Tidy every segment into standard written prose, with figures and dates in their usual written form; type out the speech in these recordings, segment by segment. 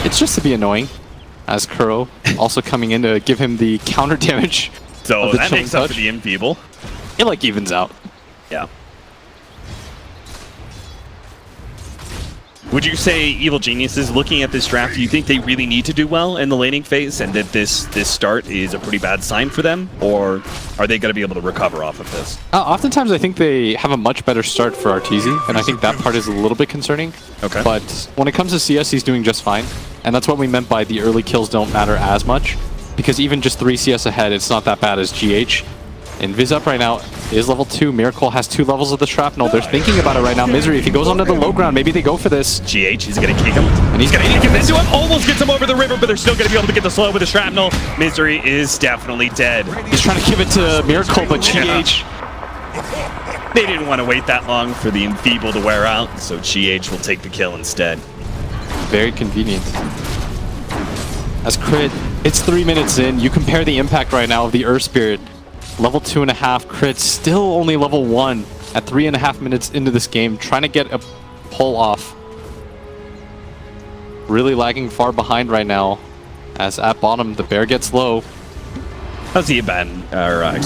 It's just to be annoying, as Kuro also coming in to give him the counter damage. So that makes up for the Enfeeble. It like evens out. Yeah. Would you say Evil Geniuses, looking at this draft, do you think they really need to do well in the laning phase and that this start is a pretty bad sign for them? Or are they going to be able to recover off of this? Oftentimes I think they have a much better start for Arteezy, and I think that part is a little bit concerning. Okay. But when it comes to CS, he's doing just fine. And that's what we meant by the early kills don't matter as much, because even just 3 CS ahead, it's not that bad as GH. And Viz up right now is level 2. Miracle has 2 levels of the shrapnel. They're thinking about it right now. Misery, if he goes onto the low ground, maybe they go for this. GH is going to kick him. And he's going to get into him. Almost gets him over the river, but they're still going to be able to get the slow with the shrapnel. Misery is definitely dead. He's trying to give it to Miracle, but GH... They didn't want to wait that long for the Enfeeble to wear out, so GH will take the kill instead. Very convenient. As Crit, it's 3 minutes in. You compare the impact right now of the Earth Spirit. Level 2.5, Crit still only level 1 at 3.5 minutes into this game, trying to get a pull off. Really lagging far behind right now, as at bottom the bear gets low. How's he the Underlord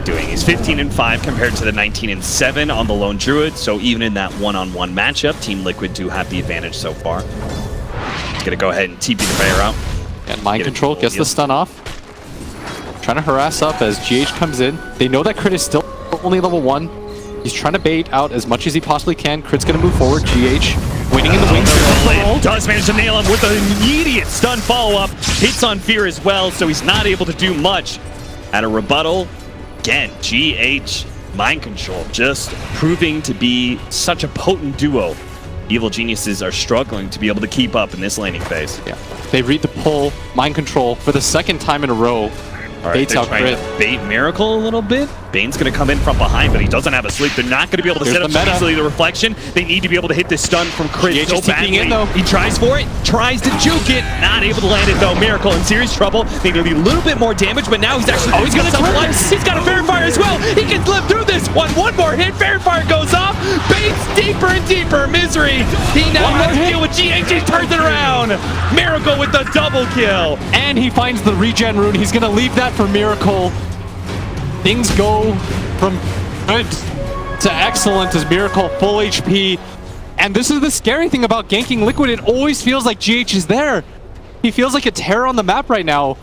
doing? He's 15-5 compared to the 19-7 on the Lone Druid, so even in that one-on-one matchup, Team Liquid do have the advantage so far. He's gonna go ahead and TP the bear out. And Mind Control gets the stun off. Trying to harass up as GH comes in. They know that Crit is still only level 1. He's trying to bait out as much as he possibly can. Crit's going to move forward. GH waiting in the wings. Does manage to nail him with an immediate stun follow-up. Hits on Fear as well, so he's not able to do much. At a rebuttal, again, GH, Mind Control, just proving to be such a potent duo. Evil Geniuses are struggling to be able to keep up in this laning phase. Yeah, they read the pull, Mind Control, for the 2nd time in a row. All right, they're trying to bait Miracle a little bit. Bane's going to come in from behind, but he doesn't have a sleep. They're not going to be able to set up so easily the reflection. They need to be able to hit this stun from Crit so badly. He tries for it, tries to juke it, not able to land it though. Miracle in serious trouble. They need a little bit more damage, but now he's actually he's going to life. He's got a Fairy Fire as well. He can live through this one. One more hit, Fairy Fire goes off. Bane's deeper and deeper. Misery. He now has to deal with GH. He turns it around. Miracle with the double kill. And he finds the regen rune. He's going to leave that for Miracle. Things go from good to excellent as Miracle full HP. And this is the scary thing about ganking Liquid. It always feels like GH is there. He feels like a terror on the map right now.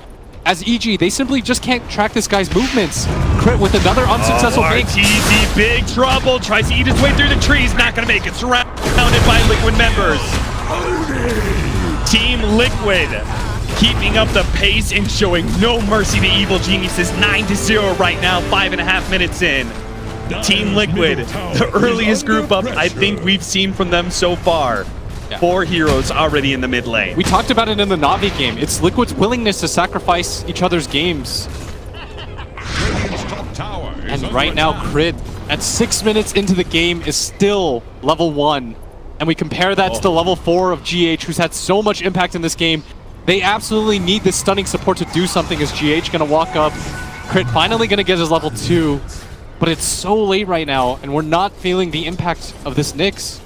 As EG, they simply just can't track this guy's movements. Crit with another unsuccessful gank. Arteezy, big trouble. Tries to eat his way through the trees. Not going to make it. Surrounded by Liquid members. Team Liquid keeping up the pace and showing no mercy to Evil Geniuses. 9-0 right now, 5.5 minutes in. Team Liquid, the earliest group up I think we've seen from them so far. Yeah. 4 heroes already in the mid lane. We talked about it in the Na'Vi game. It's Liquid's willingness to sacrifice each other's games. And right now, Crit, at 6 minutes into the game, is still level 1. And we compare that to the level 4 of GH, who's had so much impact in this game. They absolutely need this stunning support to do something as GH gonna walk up. Crit finally gonna get his level 2. But it's so late right now, and we're not feeling the impact of this Nyx.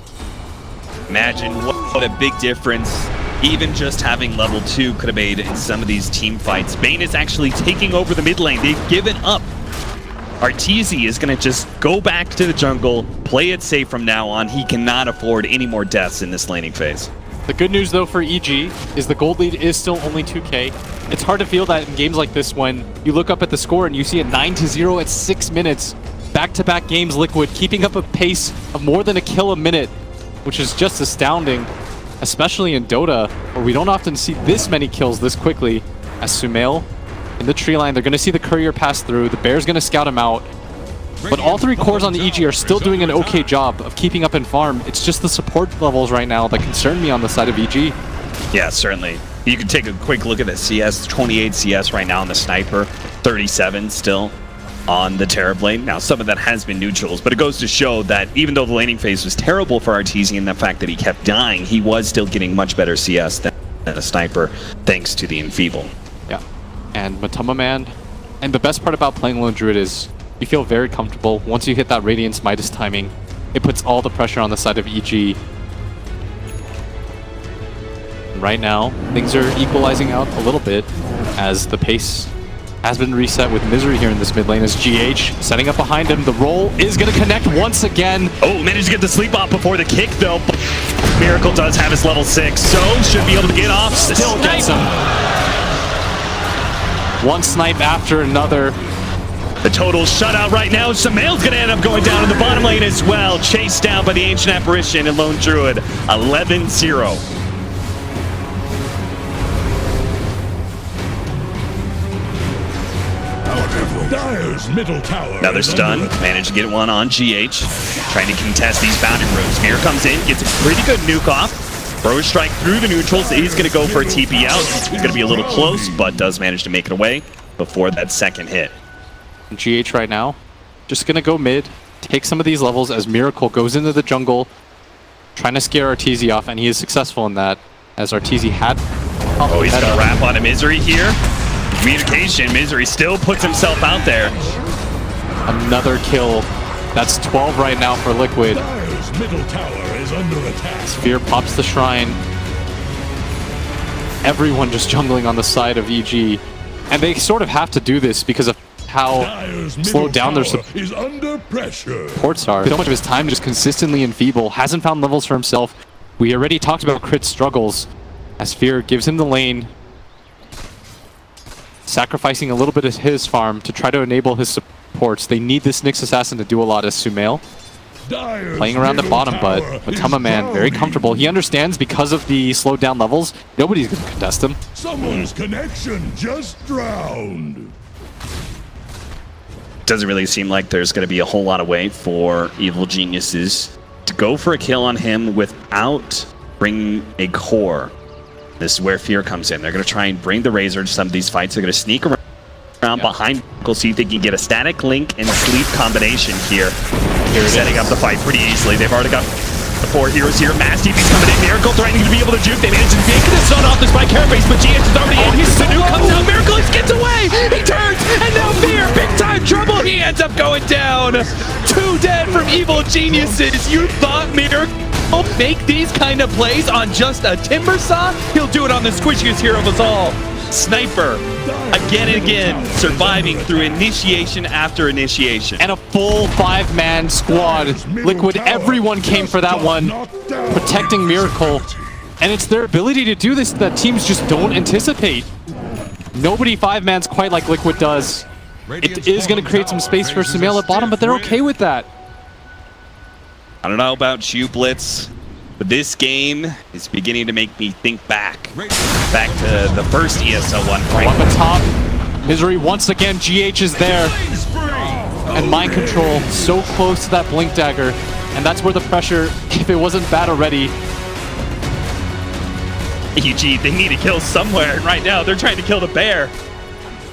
Imagine what a big difference even just having level 2 could have made in some of these team fights. Bane is actually taking over the mid lane. They've given up. Arteezy is going to just go back to the jungle, play it safe from now on. He cannot afford any more deaths in this laning phase. The good news, though, for EG is the gold lead is still only 2K. It's hard to feel that in games like this when you look up at the score and you see a 9-0 at 6 minutes. Back-to-back games, Liquid keeping up a pace of more than a kill a minute, which is just astounding, especially in Dota, where we don't often see this many kills this quickly. As Sumail in the tree line, they're going to see the courier pass through. The Bear's going to scout him out. But all 3 cores on the EG are still doing an okay job of keeping up in farm. It's just the support levels right now that concern me on the side of EG. Yeah, certainly. You can take a quick look at the CS. 28 CS right now on the Sniper. 37 still on the Terrorblade. Now, some of that has been neutrals, but it goes to show that even though the laning phase was terrible for Arteezy and the fact that he kept dying, he was still getting much better CS than a Sniper, thanks to the Enfeeble. Yeah, and Matama Man. And the best part about playing Lone Druid is you feel very comfortable. Once you hit that Radiance Midas timing, it puts all the pressure on the side of EG. Right now, things are equalizing out a little bit as the pace has been reset with Misery here in this mid lane as GH setting up behind him. The roll is going to connect once again. Oh, managed to get the sleep off before the kick, though. Miracle does have his level 6, so should be able to get off. Still gets him. One snipe after another. The total shutout right now. Samael's going to end up going down in the bottom lane as well. Chased down by the Ancient Apparition and Lone Druid. 11-0. Middle tower. Another stun. Managed to get one on GH. Trying to contest these boundary rooms. Mir comes in, gets a pretty good nuke off. Throws strike through the neutrals. He's going to go for a TP out. He's going to be a little close, but does manage to make it away before that second hit. GH right now, just going to go mid, take some of these levels as Miracle goes into the jungle, trying to scare Arteezy off, and he is successful in that, as Arteezy had... Oh, he's going to wrap on a Misery here. Communication, Misery still puts himself out there. Another kill. That's 12 right now for Liquid. Middle tower is under attack. Sphere pops the shrine. Everyone just jungling on the side of EG. And they sort of have to do this because of how slowed down their supports are. So much of his time just consistently enfeeble. Hasn't found levels for himself. We already talked about Crit's struggles. As Sphere gives him the lane. Sacrificing a little bit of his farm to try to enable his supports. They need this Nyx Assassin to do a lot as Sumail. Playing around the bottom, but Matama Man very comfortable. He understands because of the slowed down levels, nobody's going to contest him. Someone's connection just drowned. Doesn't really seem like there's going to be a whole lot of way for Evil Geniuses to go for a kill on him without bringing a core. This is where Fear comes in. They're going to try and bring the Razor to some of these fights. They're going to sneak around behind Miracle, see if they can get a static link and sleep combination here. Setting up the fight pretty easily. They've already got the 4 heroes here. Mass TP's coming in. Miracle threatening to be able to juke. They managed to take the stun off this by Carapace, but GH is already in. Here's the new comes out. Miracle gets away. He turns, and now Fear, big time trouble. He ends up going down. 2 dead from Evil Geniuses. You thought Miracle make these kind of plays on just a timber saw? He'll do it on the squishiest hero of us all. Sniper, again and again, surviving through initiation after initiation. And a full 5-man squad. Liquid, everyone came for that one, protecting Miracle. And it's their ability to do this that teams just don't anticipate. Nobody 5-mans quite like Liquid does. It is going to create some space for Sumail at bottom, but they're okay with that. I don't know about you, Blitz, but this game is beginning to make me think back to the first ESL 1 fight. Up at top, Misery once again, GH is there. And Mind Control so close to that Blink Dagger. And that's where the pressure, if it wasn't bad already. EG, they need to kill somewhere. And right now, they're trying to kill the bear.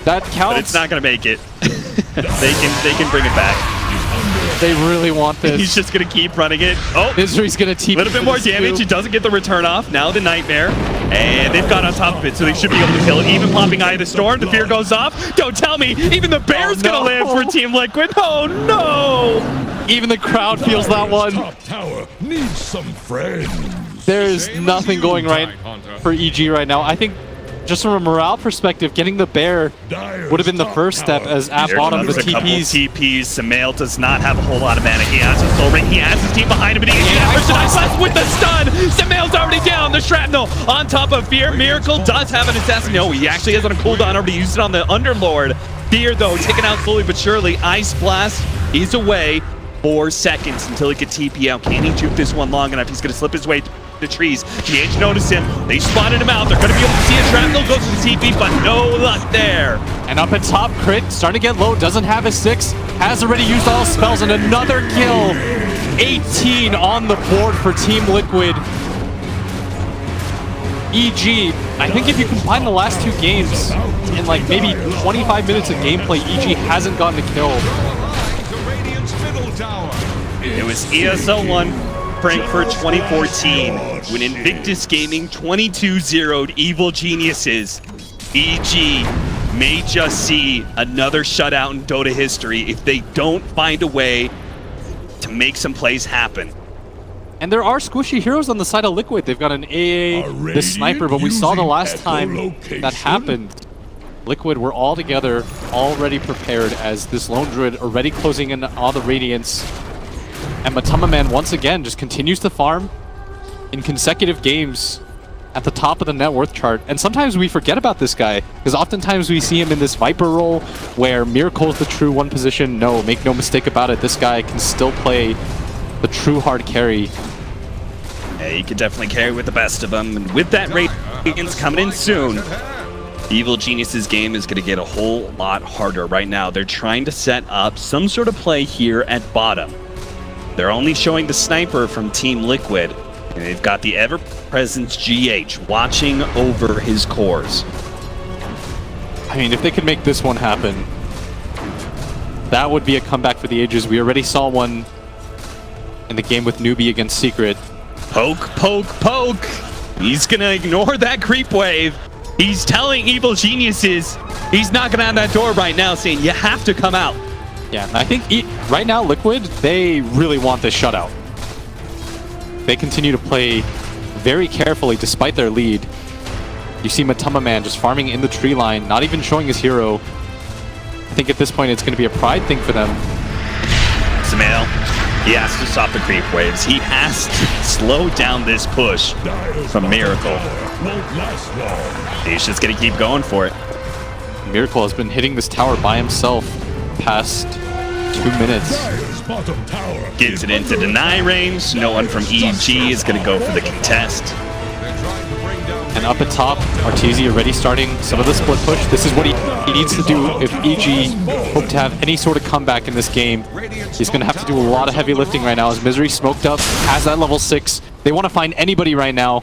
That counts. But it's not going to make it. they can bring it back. They really want this. He's just going to keep running it. Oh, Misery's going to TP. A little bit more damage. He doesn't get the return off. Now the Nightmare. And they've got on top of it, so they should be able to kill it. Even popping Eye of the Storm. The Fear goes off. Don't tell me. Even the Bear's going to live for Team Liquid. Oh, no. Even the crowd feels that one. Top tower needs some friends. There's nothing going right for EG right now. I think just from a morale perspective, getting the Bear would have been the first step, as at bottom the TPs. Sumail does not have a whole lot of mana. He has his soul ring. He has his team behind him, but he with the stun. Sumail's already down. The shrapnel on top of Fear. Miracle does have an assassin. No, he actually has on a cooldown. Already used it on the Underlord. Fear, though, taken out slowly but surely. Ice Blast is away. 4 seconds until he can TP out. Can he juke this one long enough? He's going to slip his way the trees. GH noticed him. They spotted him out. They're going to be able to see a shrapnel go to the TP, but no luck there. And up at top, Crit starting to get low. Doesn't have his 6. Has already used all spells, and another kill. 18 on the board for Team Liquid. EG, I think if you combine the last 2 games in like maybe 25 minutes of gameplay, EG hasn't gotten a kill. It was ESL 1 Frankfurt 2014 when Invictus Gaming 22-0'd Evil Geniuses. EG may just see another shutout in Dota history if they don't find a way to make some plays happen. And there are squishy heroes on the side of Liquid. They've got an AA, the sniper, but we saw the last time that happened. Liquid were all together, already prepared as this lone druid already closing in all the radiance. And Matama Man once again just continues to farm in consecutive games at the top of the net worth chart. And sometimes we forget about this guy, because oftentimes we see him in this Viper role where Miracle is the true one position. No, make no mistake about it, this guy can still play the true hard carry. Yeah, he could definitely carry with the best of them. And with that radiance coming in soon, Evil Genius's game is going to get a whole lot harder right now. They're trying to set up some sort of play here at bottom. They're only showing the sniper from Team Liquid, and they've got the ever-present GH watching over his cores. I mean, if they could make this one happen, that would be a comeback for the ages. We already saw one in the game with Newbie against Secret. Poke, poke, poke! He's gonna ignore that creep wave. He's telling Evil Geniuses he's knocking on that door right now, saying you have to come out. Yeah, I think right now, Liquid, they really want this shutout. They continue to play very carefully despite their lead. You see Matama Man just farming in the tree line, not even showing his hero. I think at this point it's going to be a pride thing for them. Samael, he has to stop the creep waves. He has to slow down this push from Miracle. He's just going to keep going for it. Miracle has been hitting this tower by himself past 2 minutes. Gets it into deny range. No one from EG is going to go for the contest. And up at top, Arteezy already starting some of the split push. This is what he needs to do if EG hope to have any sort of comeback in this game. He's going to have to do a lot of heavy lifting right now as Misery smoked up, has that level 6. They want to find anybody right now.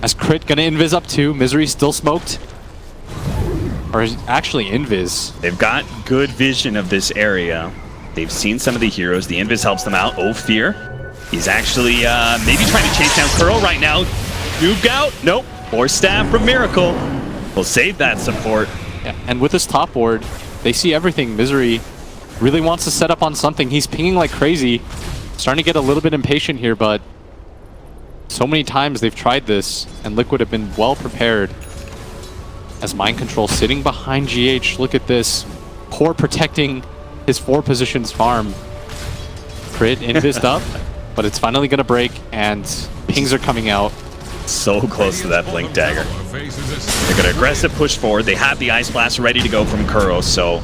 As Crit going to invis up too. Misery still smoked. Or actually invis. They've got good vision of this area. They've seen some of the heroes. The invis helps them out. Oh, Fear. He's actually maybe trying to chase down Curl right now. Noob out? Nope. Or stab from Miracle. We'll save that support. Yeah, and with this top board, they see everything. Misery really wants to set up on something. He's pinging like crazy. Starting to get a little bit impatient here, but so many times they've tried this, and Liquid have been well prepared. As Mind Control sitting behind GH. Look at this. Core protecting his 4 positions farm. Crit invised up, but it's finally going to break, and pings are coming out. So close to that Blink Dagger. They're going to aggressive push forward. They have the Ice Blast ready to go from Kuro, so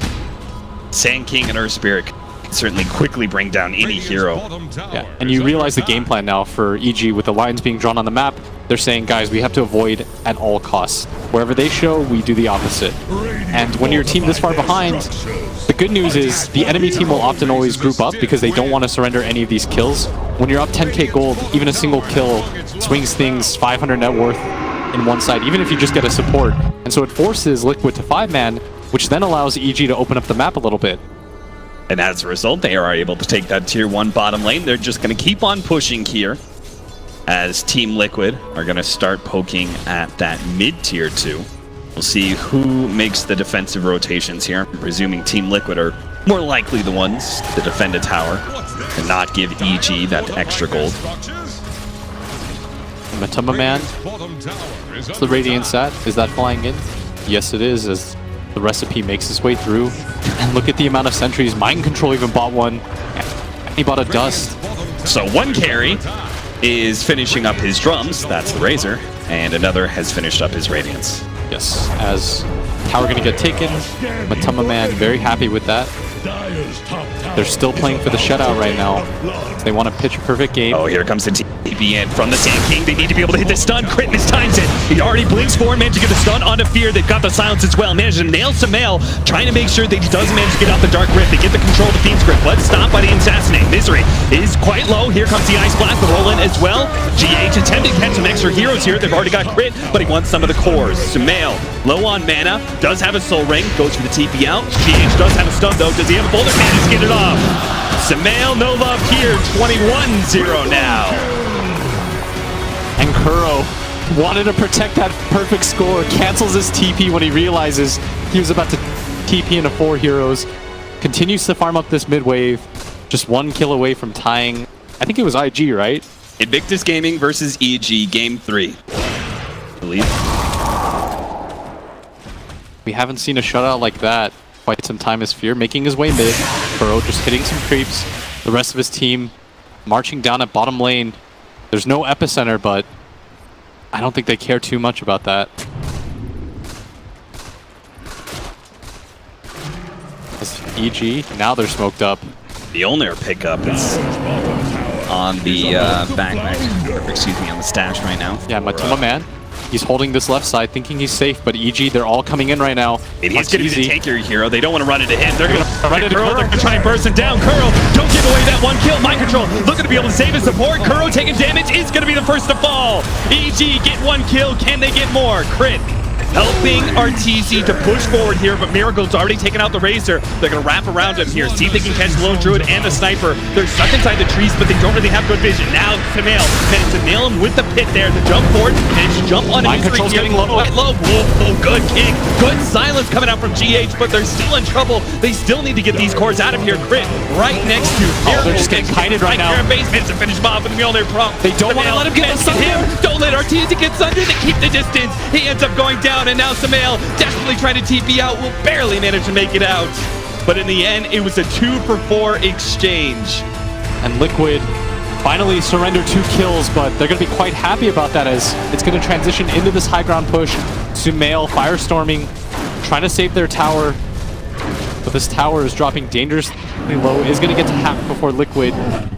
Sand King and Earth Spirit can certainly quickly bring down any hero. Yeah, and you realize the game plan now for EG with the lines being drawn on the map. They're saying, guys, we have to avoid at all costs. Wherever they show, we do the opposite. And when you're a team this far behind, the good news is the enemy team will often always group up because they don't want to surrender any of these kills. When you're up 10k gold, even a single kill swings things 500 net worth in one side, even if you just get a support. And so it forces Liquid to 5-man, which then allows EG to open up the map a little bit. And as a result, they are able to take that tier 1 bottom lane. They're just going to keep on pushing here, as Team Liquid are going to start poking at that mid-tier 2. We'll see who makes the defensive rotations here. I'm presuming Team Liquid are more likely the ones to defend a tower and not give EG that extra gold. Matama Man, what's the Radiance at? Is that flying in? Yes, it is, as the recipe makes its way through. And look at the amount of sentries. Mind Control even bought one. And he bought a Dust. So one carry is finishing up his drums, that's the Razor, and another has finished up his Radiance. Yes, as tower gonna get taken. Matama Man very happy with that. They're still playing for the shutout right now. They want to pitch a perfect game. Oh, here comes the TP in from the Sand King. They need to be able to hit the stun. Crit mistimes it. He already blinks forward, managed to get the stun onto Fear. They've got the silence as well. Managed to nail Samael, trying to make sure that he doesn't manage to get out the Dark Rift. They get the control of the Fiend's Grip. Let's stop by the Assassinate. Misery is quite low. Here comes the Ice Blast, the roll in as well. GH attempting to catch some extra heroes here. They've already got Crit, but he wants some of the cores. Samael, low on mana, does have a Soul Ring, goes for the TP out. GH does have a stun though. Does he have a bullet? Managed to get it off. Samael, no love here. 21-0 now. And Kuro wanted to protect that perfect score. Cancels his TP when he realizes he was about to TP into 4 heroes. Continues to farm up this mid wave. Just 1 kill away from tying. I think it was IG, right? Invictus Gaming versus EG, Game 3. I believe. We haven't seen a shutout like that quite some time as Fear making his way mid. Burrow just hitting some creeps. The rest of his team marching down at bottom lane. There's no epicenter, but I don't think they care too much about that. As EG, now they're smoked up. The only pickup is on the on the stash right now. Yeah, Matuma Man. He's holding this left side, thinking he's safe, but EG, they're all coming in right now. And he's going to be the tankier hero. They don't want to run into him. They're going to run into Kuro. They're going to try and burst him down. Kuro, don't give away that one kill. Mind control, looking to be able to save his support. Kuro taking damage is going to be the first to fall. EG get one kill. Can they get more? Crit helping RTZ to push forward here, but Miracle's already taken out the Razor. They're going to wrap around him here, see if they can catch the Lone Druid and the Sniper. They're stuck inside the trees, but they don't really have good vision. Now Tamail managed to nail him with the pit there to jump forward, and jump on him. Control's getting low. Whoa, good kick. Good silence coming out from GH, but they're still in trouble. They still need to get these cores out of here. Crit right next to Miracle. They're just getting kited right now. Base to finish Bob with the Mjolnir prompt. They don't want to let him get him. Don't let RTZ get Sunder. They keep the distance. He ends up going down, and now Samael desperately trying to TP out, will barely manage to make it out. But in the end, it was a 2-for-4 exchange. And Liquid finally surrendered 2 kills, but they're going to be quite happy about that as it's going to transition into this high ground push. Sumail firestorming, trying to save their tower. But this tower is dropping dangerously low. Is going to get to half before Liquid.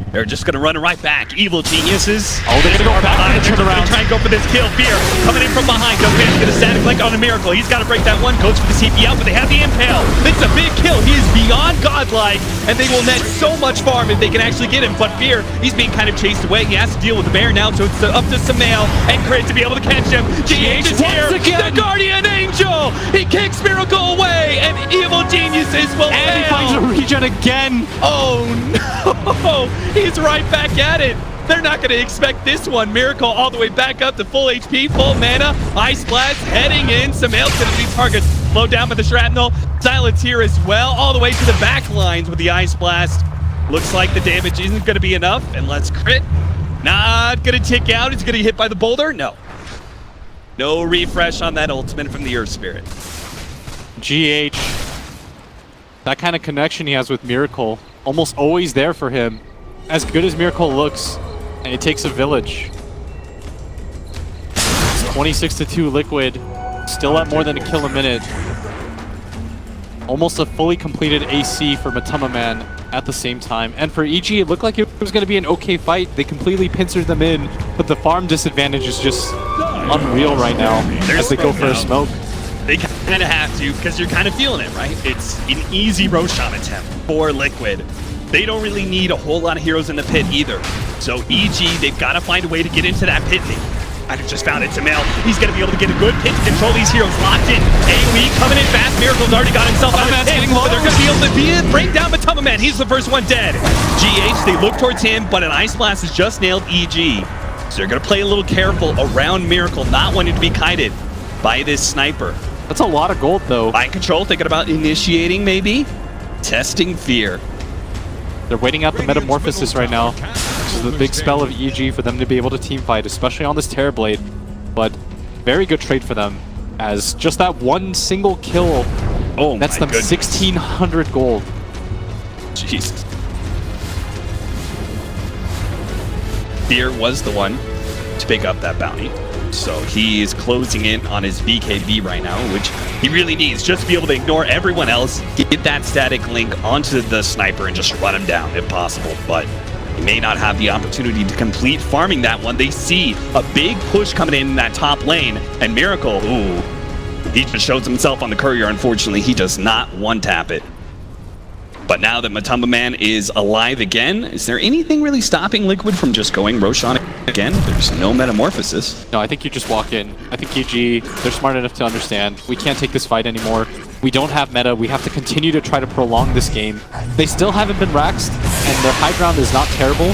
They're just going to run right back. Evil geniuses. Oh, they're going to go back and turn around. Try and go for this kill. Fear coming in from behind. Don't man's going to static flank on a Miracle. He's got to break that one. Goes for the CP out, but they have the Impale. It's a big kill. He is beyond godlike, and they will net so much farm if they can actually get him. But Fear, he's being kind of chased away. He has to deal with the bear now, so it's up to Samael and Crit to be able to catch him. GH is here. The Guardian Angel. He kicks Miracle away, and Evil Geniuses will fail. He finds a regen again. Oh no. He's right back at it. They're not going to expect this one. Miracle all the way back up to full HP, full mana. Ice Blast heading in. Samael's going to be targets slowed down by the shrapnel. Silence here as well, all the way to the back lines with the Ice Blast. Looks like the damage isn't going to be enough, and let's Crit. Not going to tick out. It's going to get hit by the boulder. No. No refresh on that ultimate from the Earth Spirit. GH. That kind of connection he has with Miracle, almost always there for him. As good as Miracle looks, and it takes a village. 26-2 Liquid, still at more than a kill a minute. Almost a fully completed AC for Matuma Man at the same time. And for EG, it looked like it was going to be an okay fight. They completely pincered them in, but the farm disadvantage is just unreal right now as they go for a smoke. They kind of have to, because you're kind of feeling it, right? It's an easy Roshan attempt for Liquid. They don't really need a whole lot of heroes in the pit either. So EG, they've got to find a way to get into that pit. I just found it, Samael. He's going to be able to get a good pit to control these heroes locked in. AoE coming in fast. Miracle's already got himself out of his pit, but they're going to be able to break down Matuma Man. He's the first one dead. GH, they look towards him, but an Ice Blast has just nailed EG. So they're going to play a little careful around Miracle, not wanting to be kited by this sniper. That's a lot of gold, though. Mind control, thinking about initiating, maybe. Testing Fear. They're waiting out the Metamorphosis right now. This is the big spell of EG for them to be able to team fight, especially on this Terrorblade. But very good trade for them, as just that one single kill nets them 1,600 gold. Jesus. Fear was the one to pick up that bounty. So he is closing in on his BKB right now, which he really needs just to be able to ignore everyone else, get that static link onto the sniper and just run him down if possible. But he may not have the opportunity to complete farming that one. They see a big push coming in that top lane, and Miracle, ooh, he just shows himself on the courier. Unfortunately, he does not one-tap it. But now that Matuma Man is alive again, is there anything really stopping Liquid from just going Roshan again? There's no Metamorphosis. No, I think you just walk in. I think EG, they're smart enough to understand. We can't take this fight anymore. We don't have meta. We have to continue to try to prolong this game. They still haven't been raxed, and their high ground is not terrible.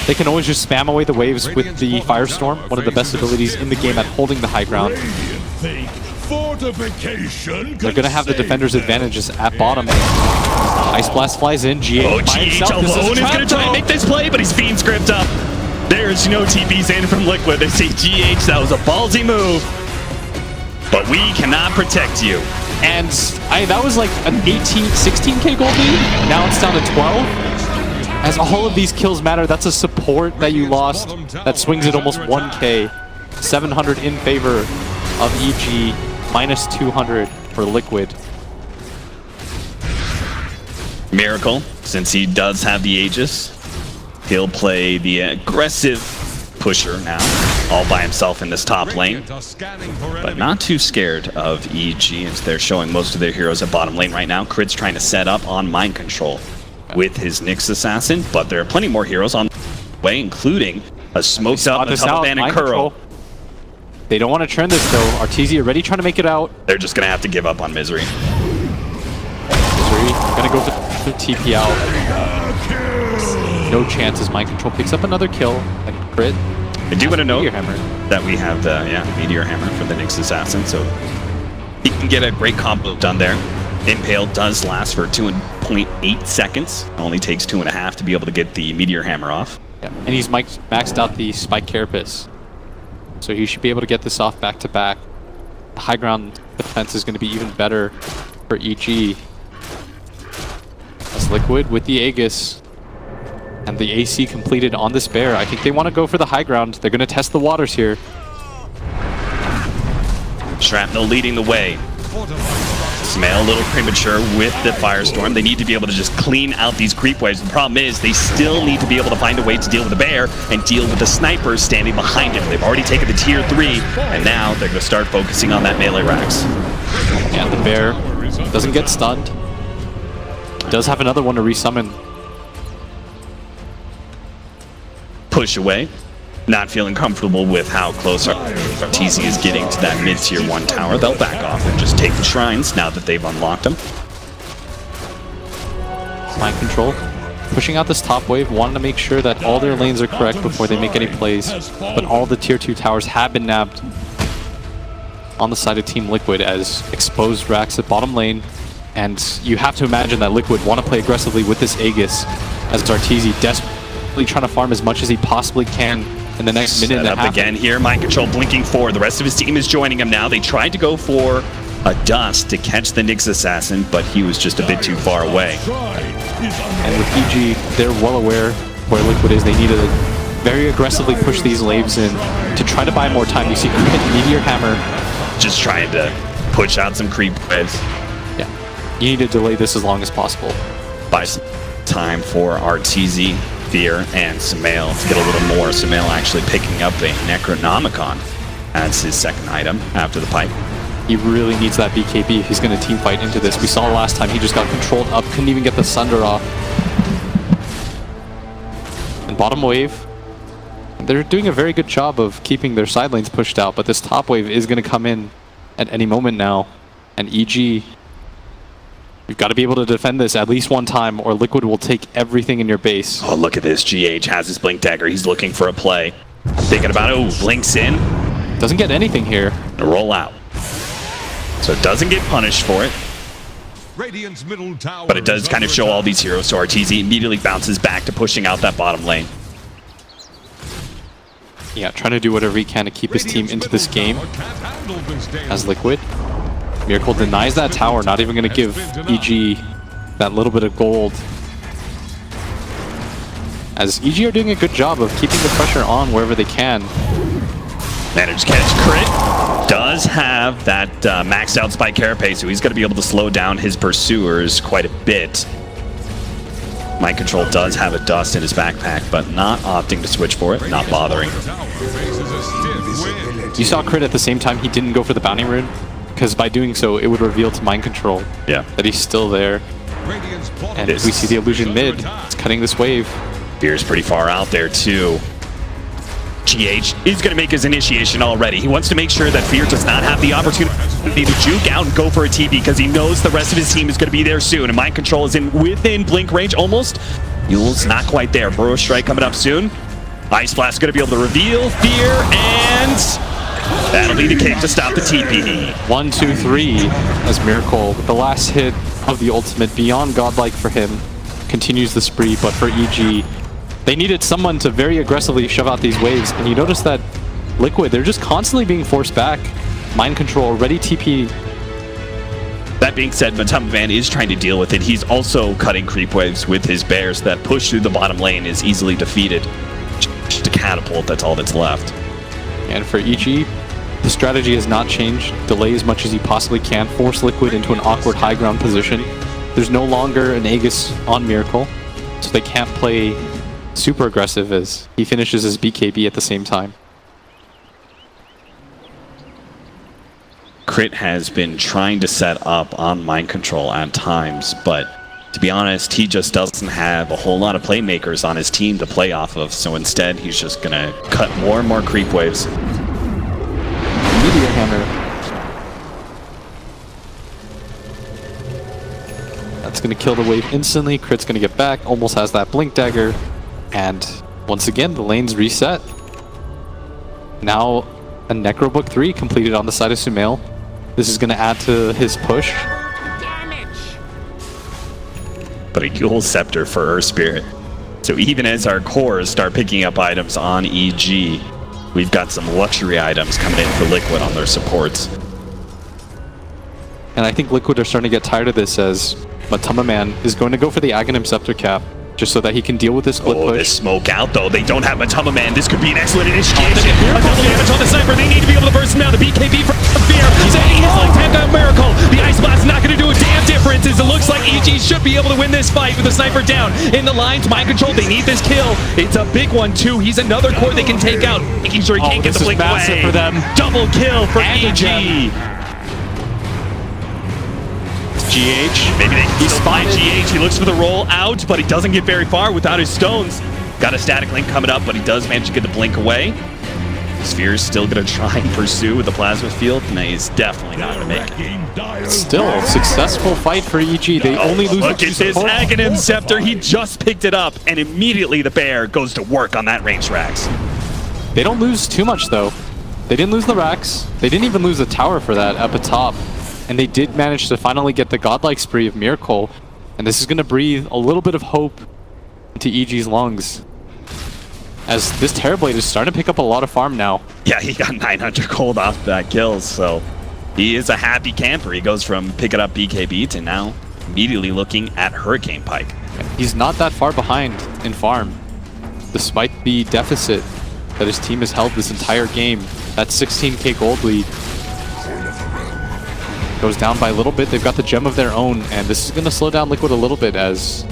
They can always just spam away the waves with the Firestorm, one of the best abilities in the game at holding the high ground. They're going to have the defender's advantages at bottom. Ice Blast flies in. GH by himself. Alone is going to try and make this play, but he's Fiend script up. There's no TPs in from Liquid. They say, GH, that was a ballsy move, but we cannot protect you. And that was like an 16k gold lead. Now it's down to 12. As all of these kills matter, that's a support that you lost that swings at almost 1k. 700 in favor of EG, minus 200 for Liquid. Miracle, since he does have the Aegis, he'll play the aggressive pusher now, all by himself in this top lane. But not too scared of EG, as they're showing most of their heroes at bottom lane right now. Crit's trying to set up on Mind Control with his Nyx Assassin, but there are plenty more heroes on the way, including a smoked up double ban and Kuro. They don't want to trend this though. Arteezy already trying to make it out. They're just going to have to give up on Misery. Misery going to go for the TP out. No chances. Mind Control picks up another kill. And Crit. I do want to note that we have the Meteor Hammer for the Nyx Assassin, so he can get a great combo done there. Impale does last for 2.8 seconds. It only takes 2.5 to be able to get the Meteor Hammer off. Yeah. And he's maxed out the Spike Carapace. So he should be able to get this off back to back. The high ground defense is going to be even better for EG. As Liquid with the Aegis and the AC completed on this bear. I think they want to go for the high ground. They're going to test the waters here. Shrapnel leading the way. Smail a little premature with the Firestorm. They need to be able to just clean out these creep waves. The problem is they still need to be able to find a way to deal with the bear and deal with the snipers standing behind him. They've already taken the tier 3, and now they're going to start focusing on that melee racks. And the bear doesn't get stunned. Does have another one to resummon. Push away. Not feeling comfortable with how close Arteezy is getting to that mid-tier 1 tower. They'll back off and just take the shrines now that they've unlocked them. Mind Control pushing out this top wave, wanting to make sure that all their lanes are correct before they make any plays. But all the tier 2 towers have been nabbed on the side of Team Liquid as exposed racks at bottom lane. And you have to imagine that Liquid want to play aggressively with this Aegis as Arteezy desperately trying to farm as much as he possibly can in the next minute and a half. Again here, Mind Control blinking forward. The rest of his team is joining him now. They tried to go for a dust to catch the Nyx Assassin, but he was just a bit too far away. And with EG, they're well aware where Liquid is. They need to very aggressively push these waves in to try to buy more time. You see Crit, Meteor Hammer. Just trying to push out some creep waves. Yeah, you need to delay this as long as possible. Buy some time for Arteezy, Fear, and Samael to get a little more. Samael actually picking up a Necronomicon as his second item after the pipe. He really needs that BKB if he's going to team fight into this. We saw last time he just got controlled up, couldn't even get the Sunder off. And bottom wave, they're doing a very good job of keeping their side lanes pushed out, but this top wave is going to come in at any moment now. And EG, you've got to be able to defend this at least one time, or Liquid will take everything in your base. Oh, look at this. GH has his Blink Dagger. He's looking for a play. Thinking about it. Oh, blinks in. Doesn't get anything here. A roll out. So it doesn't get punished for it. But it does kind of show all these heroes. So Arteezy immediately bounces back to pushing out that bottom lane. Yeah, trying to do whatever he can to keep his team into this game. As Liquid, Miracle denies that tower, not even going to give EG that little bit of gold. As EG are doing a good job of keeping the pressure on wherever they can. Managed to catch Crit. Does have that maxed out Spike Carapace, so he's going to be able to slow down his pursuers quite a bit. Mind Control does have a dust in his backpack, but not opting to switch for it, not bothering. You saw Crit at the same time he didn't go for the Bounty Rune, because by doing so, it would reveal to Mind Control that he's still there. And we see the illusion mid. It's cutting this wave. Fear's pretty far out there, too. GH is going to make his initiation already. He wants to make sure that Fear does not have the opportunity to juke out and go for a TP because he knows the rest of his team is going to be there soon. And Mind Control is within blink range almost. Yule's not quite there. Burrow Strike coming up soon. Ice Blast going to be able to reveal Fear, and that'll be the cake to stop the TP. 1, 2, 3 as Miracle with the last hit of the ultimate, beyond godlike for him, continues the spree, but for EG, They needed someone to very aggressively shove out these waves, and you notice that Liquid, they're just constantly being forced back. Mind control, already TP. That being said, Matamaman is trying to deal with it. He's also cutting creep waves with his bears. That push through the bottom lane is easily defeated. Just a catapult, that's all that's left. And for EG, the strategy has not changed. Delay as much as you possibly can. Force Liquid into an awkward high ground position. There's no longer an Aegis on Miracle, so they can't play super aggressive as he finishes his BKB at the same time. Crit has been trying to set up on mind control at times, but to be honest, he just doesn't have a whole lot of playmakers on his team to play off of, so instead he's just gonna cut more and more creep waves. Meteor Hammer. That's gonna kill the wave instantly. Crit's gonna get back, almost has that Blink Dagger, and once again the lane's reset. Now a Necrobook 3 completed on the side of Sumail. This is going to add to his push. But a Ghoul Scepter for Earth Spirit. So even as our cores start picking up items on EG, we've got some luxury items coming in for Liquid on their supports. And I think Liquid are starting to get tired of this as Matamaman is going to go for the Aghanim Scepter cap, just so that he can deal with this split push. This smoke out though. They don't have Matamaman. This could be an excellent initiation. A double damage on the sniper. They need to be able to burst him now. The BKB from Fear. Saying his like tapped out Miracle. The Ice Blast is not going to do a damn difference as it looks like EG should be able to win this fight with the sniper down. In the lines, mind control. They need this kill. It's a big one too. He's another core they can take out. Making sure he can't get the blink away. For them. Double kill for EG. GH. Maybe they can still find GH. He looks for the roll out, but he doesn't get very far without his stones. Got a static link coming up, but he does manage to get the blink away. Sphere's still going to try and pursue with the plasma field. No, he's definitely not going to make it. Still a successful fight for EG. They only lose. Look at this Aghanim Scepter. He just picked it up, and immediately the bear goes to work on that range racks. They don't lose too much, though. They didn't lose the racks. They didn't even lose the tower for that up at top. And they did manage to finally get the godlike spree of Miracle. And this is going to breathe a little bit of hope into EG's lungs, as this Terrorblade is starting to pick up a lot of farm now. Yeah, he got 900 gold off that kill, so he is a happy camper. He goes from picking up BKB to now immediately looking at Hurricane Pike. He's not that far behind in farm, despite the deficit that his team has held this entire game. That 16k gold lead goes down by a little bit. They've got the gem of their own, and this is going to slow down Liquid a little bit as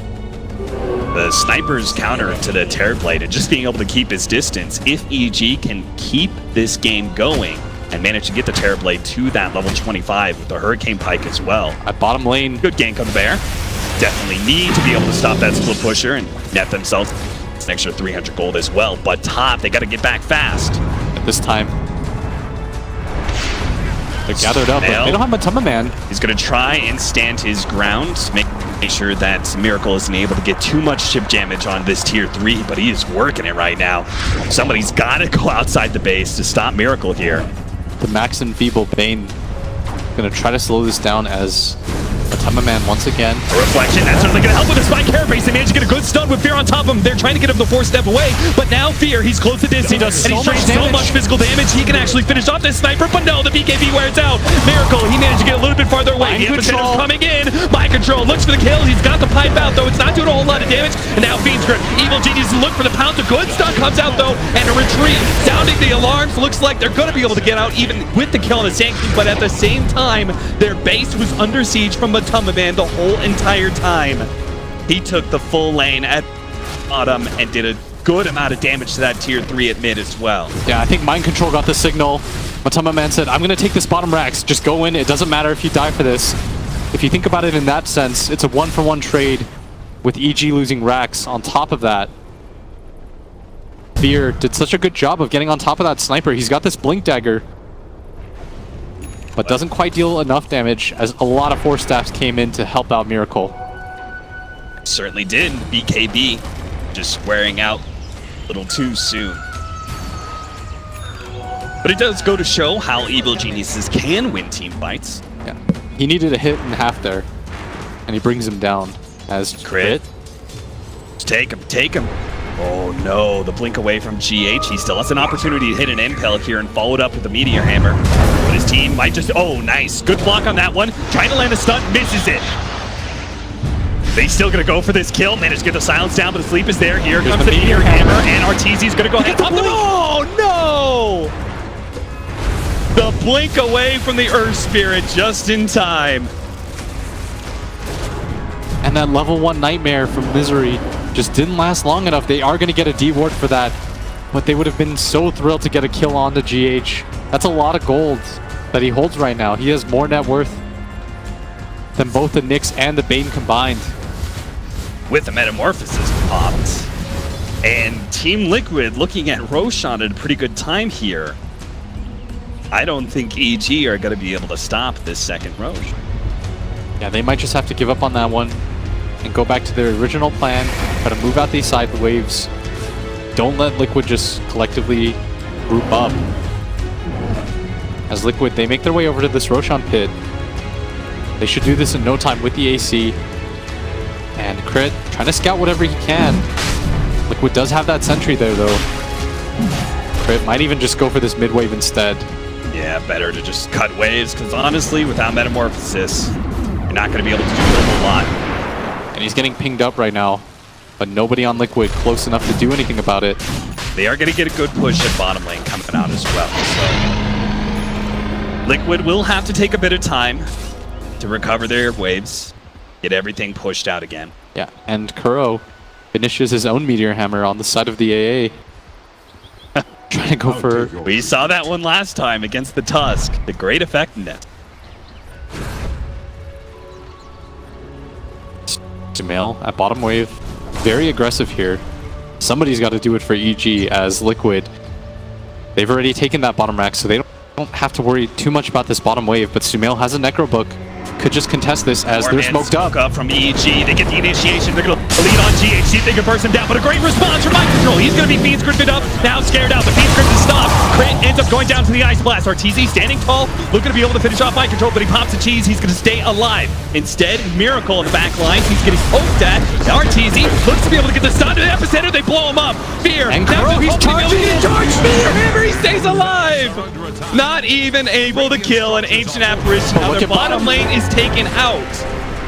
the sniper's counter to the Terrorblade and just being able to keep his distance. If EG can keep this game going and manage to get the Terrorblade to that level 25 with the Hurricane Pike as well. At bottom lane, good gank on the bear. Definitely need to be able to stop that split pusher and net themselves an extra 300 gold as well. But top, they got to get back fast. At this time, they're gathered up, but they don't have Matamaman. He's going to try and stand his ground, make sure that Miracle isn't able to get too much chip damage on this tier 3, but he is working it right now. Somebody's got to go outside the base to stop Miracle here. The Max and Feeble Bane going to try to slow this down as Matamaman once again. A reflection, that's certainly going to help with the spike carapace. They managed to get a good stun with Fear on top of him. They're trying to get him to 4-step away, but now Fear, he's close to distance. He does and so much physical damage, he can actually finish off this sniper, but no, the BKB wears out. Miracle, he managed to get a little bit farther away. The Epicentre's coming in. Mind control, looks for the kills. He's got the pipe out, though. It's not doing a whole lot of damage. And now Fiend's Grip. Evil Genius look for the pound. The good stun comes out, though, and a retreat. Sounding the alarms. Looks like they're going to be able to get out even with the kill on the Sanction, but at the same time, their base was under siege from Matamaman the whole entire time. He took the full lane at bottom and did a good amount of damage to that tier 3 at mid as well. Yeah, I think Mind Control got the signal. Matamaman said, I'm going to take this bottom racks. Just go in. It doesn't matter if you die for this. If you think about it in that sense, it's a 1-for-1 trade with EG losing racks. On top of that, Fear did such a good job of getting on top of that sniper. He's got this Blink Dagger, but doesn't quite deal enough damage as a lot of Force Staffs came in to help out Miracle. Certainly did. BKB just wearing out a little too soon. But it does go to show how Evil Geniuses can win team fights. Yeah, he needed a hit and a half there, and he brings him down as Crit. Just take him, take him. Oh no, the blink away from GH. He still has an opportunity to hit an impel here and follow it up with the Meteor Hammer. But his team might just... Oh, nice. Good block on that one. Trying to land a stun, misses it. They still gonna go for this kill. Managed to get the silence down, but the sleep is there. Here comes the Meteor Hammer, and Arteezy's gonna go ahead. Oh no! The blink away from the Earth Spirit just in time. And that level 1 Nightmare from Misery just didn't last long enough. They are going to get a D ward for that, but they would have been so thrilled to get a kill onto GH. That's a lot of gold that he holds right now. He has more net worth than both the Nyx and the Bane combined. With the Metamorphosis popped. And Team Liquid looking at Roshan at a pretty good time here. I don't think EG are going to be able to stop this second Roche. Yeah, they might just have to give up on that one and go back to their original plan, try to move out these side waves. Don't let Liquid just collectively group up. As Liquid, they make their way over to this Roshan pit. They should do this in no time with the AC. And Crit, trying to scout whatever he can. Liquid does have that sentry there, though. Crit might even just go for this mid wave instead. Yeah, better to just cut waves, because honestly, without Metamorphosis, you're not going to be able to do a whole lot. And he's getting pinged up right now, but nobody on Liquid close enough to do anything about it. They are going to get a good push at bottom lane coming out as well. So Liquid will have to take a bit of time to recover their waves, get everything pushed out again. Yeah, and Kuro finishes his own Meteor Hammer on the side of the AA. Trying to go for... We saw that one last time against the Tusk. The great effectiveness. Sumail at bottom wave, very aggressive here. Somebody's got to do it for EG as Liquid. They've already taken that bottom rack, so they don't have to worry too much about this bottom wave, but Sumail has a Necro Book. Could just contest this as they're smoked up. From EG. They get the initiation. They're going to lead on GH. See if they can burst him down. But a great response from Mind Control. He's going to be Fiend Scripted up. Now scared out. The Fiend Script is stopped. Crit ends up going down to the Ice Blast. Arteezy standing tall. Looking to be able to finish off Mind Control, but he pops a cheese. He's going to stay alive. Instead, Miracle in the back line. He's getting poked at. Arteezy looks to be able to get the stun to the epicenter. They blow him up. Fear. And Kuro, he's charging. Remember, he stays alive. Not even able to kill an Ancient Apparition. Now their bottom lane is taken out.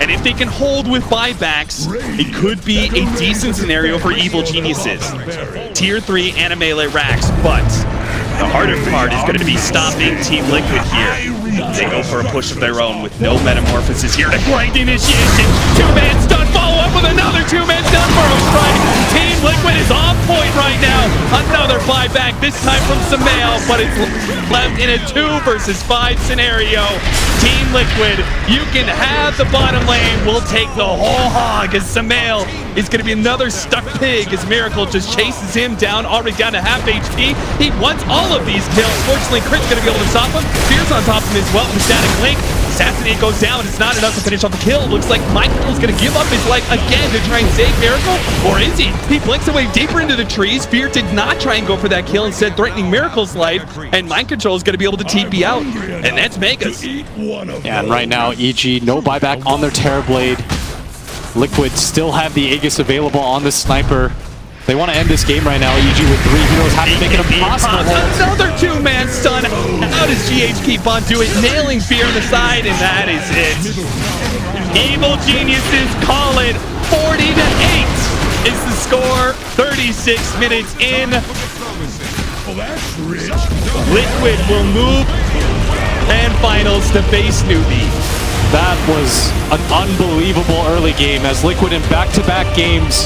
And if they can hold with buybacks, it could be a decent scenario for Evil Geniuses. Tier 3 and a melee racks, but the harder part is going to be stopping Team Liquid here. They go for a push of their own with no Metamorphosis here. A great initiation. 2-man stun, follow up with another 2-man stun for a strike. Team Liquid is on point right now. Another buyback, this time from Sumail, but it's left in a 2 versus 5 scenario. Team Liquid, you can have the bottom lane. We'll take the whole hog as Sumail is going to be another stuck pig as Miracle just chases him down, already down to half HP. He wants all of these kills. Fortunately, Crit's going to be able to stop him. Fear's on top of him as well with the static link. Assassinate goes down, but it's not enough to finish off the kill. Looks like Michael's going to give up his life again to try and save Miracle, or is he? He blinks away deeper into the trees. Fear did not try and go for that kill, instead threatening Miracle's life, and Mind Control is going to be able to TP out, and that's Megas. Yeah, and right now, EG, no buyback on their Terrorblade. Liquid still have the Aegis available on the Sniper. They want to end this game right now. EG with 3 heroes have to make it impossible. Another 2-man stun. How does GH keep on doing it? Nailing Fear on the side, and that is it. Evil Geniuses call it 40-8 is the score. 36 minutes in. Liquid will move and finals to face Newbie. That was an unbelievable early game as Liquid in back-to-back games